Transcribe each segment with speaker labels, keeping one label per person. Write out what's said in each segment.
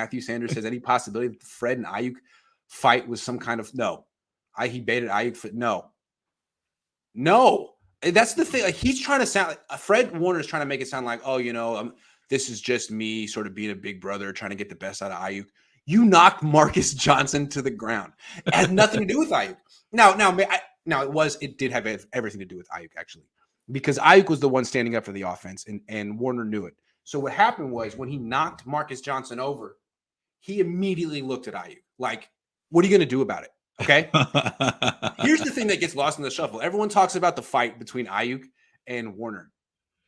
Speaker 1: Matthew Sanders says any possibility that the Fred and Aiyuk fight was some kind of no. He baited Aiyuk for no. That's the thing. Like he's trying to sound like Fred Warner is trying to make it sound like, oh, this is just me sort of being a big brother trying to get the best out of Aiyuk. You knocked Marcus Johnson to the ground. It had nothing to do with Aiyuk. It did have everything to do with Aiyuk actually, because Aiyuk was the one standing up for the offense, and Warner knew it. So what happened was when he knocked Marcus Johnson over, he immediately looked at Aiyuk like, "What are you going to do about it?" Okay. Here's the thing that gets lost in the shuffle. Everyone talks about the fight between Aiyuk and Warner.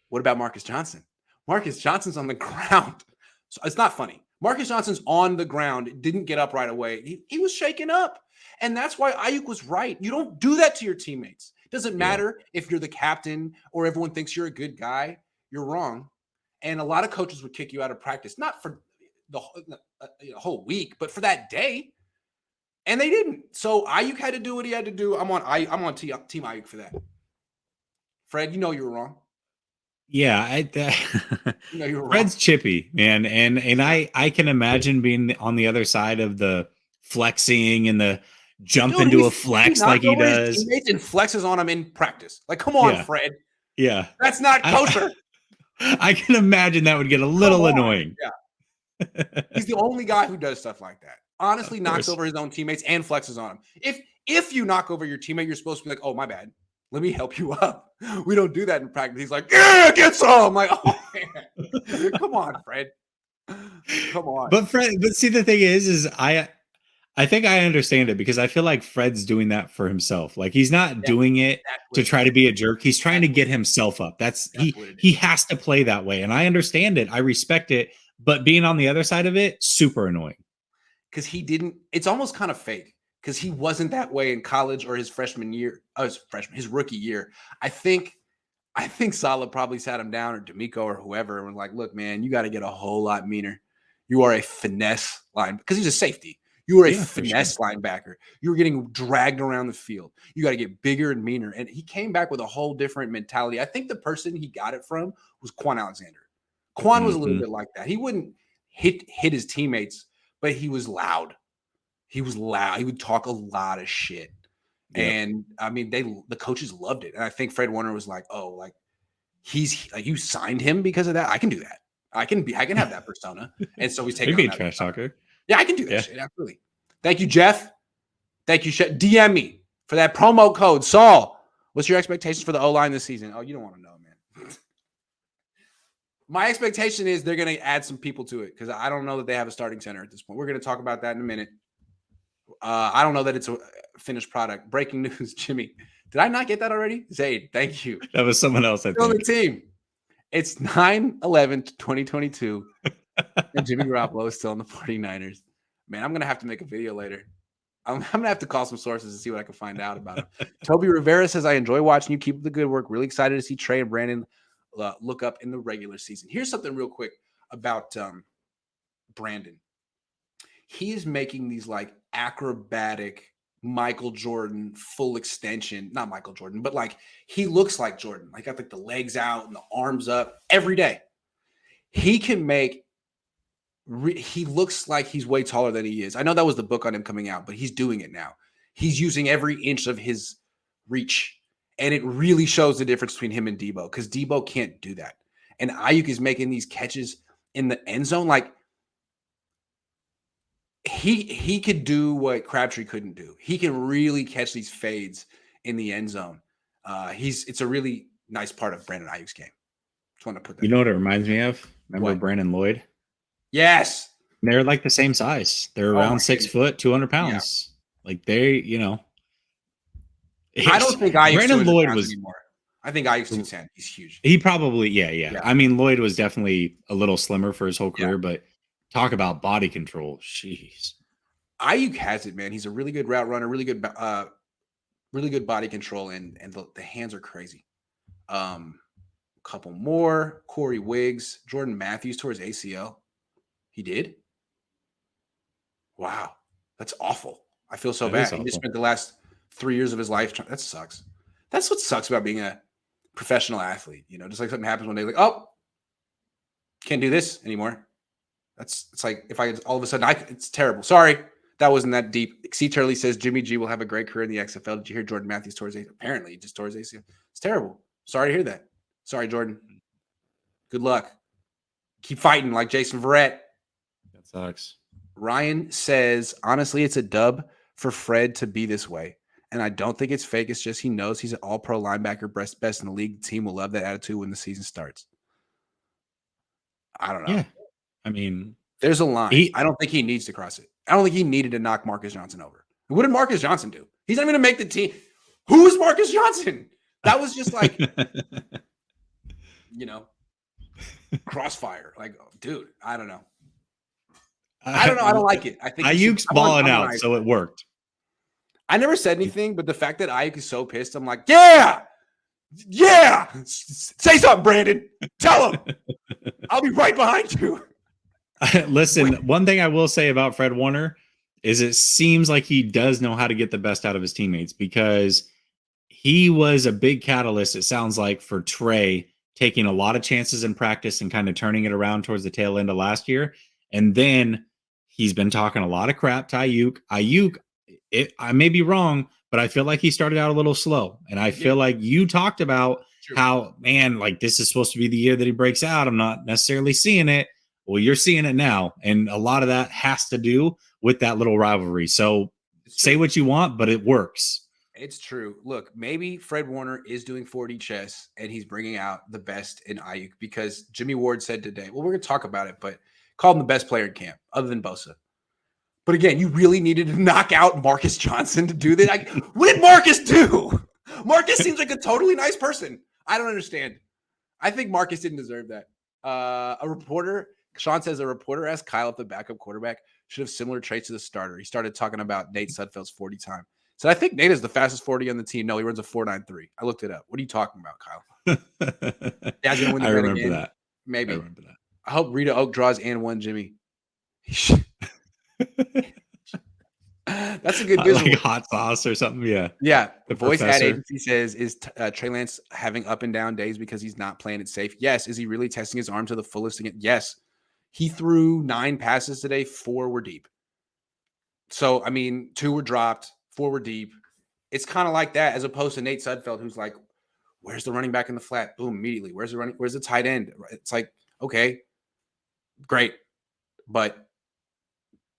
Speaker 1: What about Marcus Johnson? Marcus Johnson's on the ground. So it's not funny. Marcus Johnson's on the ground, didn't get up right away. He was shaken up. And that's why Aiyuk was right. You don't do that to your teammates. It doesn't matter if you're the captain or everyone thinks you're a good guy. You're wrong. And a lot of coaches would kick you out of practice, not for the whole week, but for that day. And they didn't. So Aiyuk had to do what he had to do. I'm on Team Aiyuk for that. Fred, you know you were wrong.
Speaker 2: Yeah,
Speaker 1: you were
Speaker 2: Fred's
Speaker 1: wrong.
Speaker 2: chippy, man, and I can imagine being on the other side of the flexing and the jump into a flex like he does.
Speaker 1: His teammates and flexes on him in practice. Like, come on, Fred.
Speaker 2: Yeah,
Speaker 1: that's not kosher.
Speaker 2: I can imagine that would get a little annoying.
Speaker 1: Yeah, he's the only guy who does stuff like that. Honestly, knocks over his own teammates and flexes on them. If you knock over your teammate, you're supposed to be like, "Oh, my bad. Let me help you up." We don't do that in practice. He's like, "Yeah, get some." I'm like, "Oh man, come on, Fred. Come on."
Speaker 2: But see, the thing is I think I understand it because I feel like Fred's doing that for himself. Like he's not doing it to try to be a jerk. He's trying to get himself up. He has to play that way. And I understand it. I respect it. But being on the other side of it, super annoying.
Speaker 1: Because it's almost kind of fake because he wasn't that way in college or his his rookie year. I think Saleh probably sat him down, or D'Amico or whoever, and was like, "Look, man, you got to get a whole lot meaner. You are a finesse line because he's a safety. You are a finesse linebacker. You were getting dragged around the field. You got to get bigger and meaner." And he came back with a whole different mentality. I think the person he got it from was Quan Alexander. Quan was a little bit like that. He wouldn't hit his teammates, but he was loud. He would talk a lot of shit. Yep. And I mean, the coaches loved it. And I think Fred Warner was like, "Oh, like he's like, you signed him because of that. I can do that. I can have that persona." And so he's taking
Speaker 2: on trash talker.
Speaker 1: Yeah, I can do that shit. Absolutely. Thank you, Jeff. Thank you. DM me for that promo code. Saul, what's your expectations for the O-line this season? Oh, you don't want to know, man. My expectation is they're going to add some people to it because I don't know that they have a starting center at this point. We're going to talk about that in a minute. I don't know that it's a finished product. Breaking news, Jimmy. Did I not get that already? Zayd, thank you.
Speaker 2: That was someone else, I think.
Speaker 1: On the team. It's 9/11/2022. And Jimmy Garoppolo is still in the 49ers. Man, I'm going to have to make a video later. I'm going to have to call some sources and see what I can find out about him. Toby Rivera says, "I enjoy watching you. Keep up the good work. Really excited to see Trey and Brandon look up in the regular season." Here's something real quick about Brandon. He is making these like acrobatic Michael Jordan full extension. Not Michael Jordan, but like he looks like Jordan. Like got like the legs out and the arms up every day. He can make he looks like he's way taller than he is. I know that was the book on him coming out, but he's doing it now. He's using every inch of his reach. And it really shows the difference between him and Debo because Debo can't do that. And Aiyuk is making these catches in the end zone. Like he could do what Crabtree couldn't do. He can really catch these fades in the end zone. It's a really nice part of Brandon Aiyuk's game. Just want to put that.
Speaker 2: You know what it reminds me of? Remember Brandon Lloyd?
Speaker 1: Yes.
Speaker 2: They're like the same size. They're around 6 foot, 200 pounds. Yeah. Like I
Speaker 1: don't think Aiyuk's
Speaker 2: Brandon Lloyd was
Speaker 1: anymore. I think Aiyuk's 210. He's huge.
Speaker 2: He probably, yeah. I mean, Lloyd was definitely a little slimmer for his whole career, but talk about body control. Jeez.
Speaker 1: Aiyuk has it, man. He's a really good route runner, really good body control, and the hands are crazy. Couple more. Corey Wiggs, Jordan Matthews towards ACL. He did? Wow. That's awful. I feel so bad. He just spent the last 3 years of his life. That sucks. That's what sucks about being a professional athlete. You know, just like something happens one day, like, oh, can't do this anymore. It's like if I all of a sudden it's terrible. Sorry, that wasn't that deep. C. Turley says Jimmy G will have a great career in the XFL. Did you hear Jordan Matthews tore his ACL? Apparently, he just tore his ACL. It's terrible. Sorry to hear that. Sorry, Jordan. Good luck. Keep fighting like Jason Verrett.
Speaker 2: That sucks.
Speaker 1: Ryan says, honestly, it's a dub for Fred to be this way. And I don't think it's fake. It's just he knows he's an all-pro linebacker, best in the league. The team will love that attitude when the season starts. I don't know.
Speaker 2: Yeah. I mean,
Speaker 1: there's a line. I don't think he needs to cross it. I don't think he needed to knock Marcus Johnson over. What did Marcus Johnson do? He's not even going to make the team. Who is Marcus Johnson? That was just like, crossfire. Like, dude, I don't know. I don't know. I don't like it. I think
Speaker 2: Aiyuk's balling out, so it worked.
Speaker 1: I never said anything, but the fact that Aiyuk is so pissed, I'm like, yeah. Say something, Brandon. Tell him. I'll be right behind you.
Speaker 2: Listen, one thing I will say about Fred Warner is it seems like he does know how to get the best out of his teammates, because he was a big catalyst, it sounds like, for Trey taking a lot of chances in practice and kind of turning it around towards the tail end of last year. And then he's been talking a lot of crap to Aiyuk. Aiyuk, I may be wrong, but I feel like he started out a little slow. And I feel like you talked about how, man, like this is supposed to be the year that he breaks out. I'm not necessarily seeing it. Well, you're seeing it now. And a lot of that has to do with that little rivalry. So say what you want, but it works.
Speaker 1: It's true. Look, maybe Fred Warner is doing 4D chess and he's bringing out the best in Aiyuk, because Jimmy Ward said today, well, we're going to talk about it, but called him the best player in camp other than Bosa. But again, you really needed to knock out Marcus Johnson to do that. Like, what did Marcus do? Marcus seems like a totally nice person. I don't understand. I think Marcus didn't deserve that. Sean says, a reporter asked Kyle if the backup quarterback should have similar traits to the starter. He started talking about Nate Sudfeld's 40 time. So I think Nate is the fastest 40 on the team. No, he runs a 4.93. I looked it up. What are you talking about, Kyle? Dad's gonna win the
Speaker 2: I remember
Speaker 1: again.
Speaker 2: that.
Speaker 1: Maybe.
Speaker 2: I remember that.
Speaker 1: I hope Rita Oak draws and one Jimmy. That's a good visual.
Speaker 2: Like hot sauce or something. Yeah.
Speaker 1: Yeah.
Speaker 2: The
Speaker 1: voice ad
Speaker 2: professor.
Speaker 1: agency says, is Trey Lance having up and down days because he's not playing it safe? Yes. Is he really testing his arm to the fullest again? Yes. He threw 9 passes today. 4 were deep. So, I mean, 2 were dropped. 4 were deep. It's kind of like that, as opposed to Nate Sudfeld, who's like, where's the running back in the flat? Boom, immediately. Where's the tight end? It's like, okay, great. But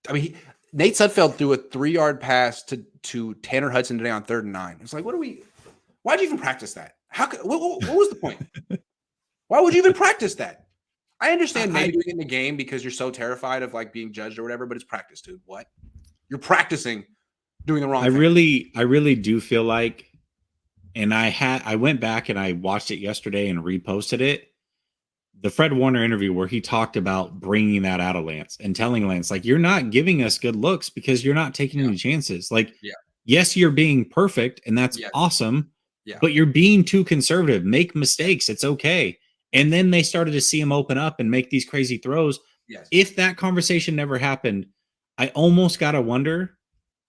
Speaker 1: I mean, Nate Sudfeld threw a 3-yard pass to Tanner Hudson today on 3rd and 9. It's like, why'd you even practice that? What was the point? Why would you even practice that? I understand maybe doing it in the game because you're so terrified of like being judged or whatever, but it's practice, dude. What? You're practicing doing the wrong thing.
Speaker 2: I really do feel like, and I went back and I watched it yesterday and reposted it. The Fred Warner interview where he talked about bringing that out of Lance and telling Lance, like, you're not giving us good looks because you're not taking any chances. Like, yes, you're being perfect and that's awesome, but you're being too conservative. Make mistakes. It's okay. And then they started to see him open up and make these crazy throws.
Speaker 1: Yes.
Speaker 2: If that conversation never happened, I almost got to wonder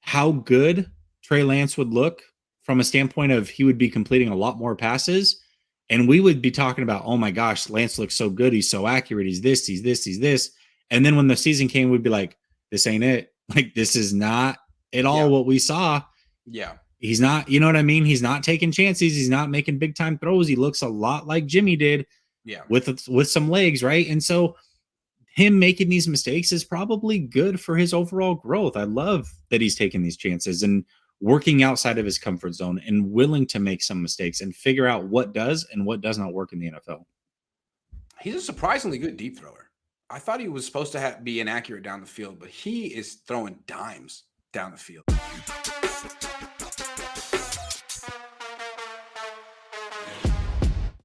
Speaker 2: how good Trey Lance would look from a standpoint of he would be completing a lot more passes. And we would be talking about, oh my gosh, Lance looks so good. He's so accurate. He's this, he's this, he's this. And then when the season came, we'd be like, this ain't it. Like, this is not at all what we saw.
Speaker 1: Yeah.
Speaker 2: He's not, you know what I mean? He's not taking chances. He's not making big time throws. He looks a lot like Jimmy did with some legs, right? And so him making these mistakes is probably good for his overall growth. I love that he's taking these chances and working outside of his comfort zone and willing to make some mistakes and figure out what does and what does not work in the NFL.
Speaker 1: He's a surprisingly good deep thrower. I thought he was supposed to be inaccurate down the field, but he is throwing dimes down the field.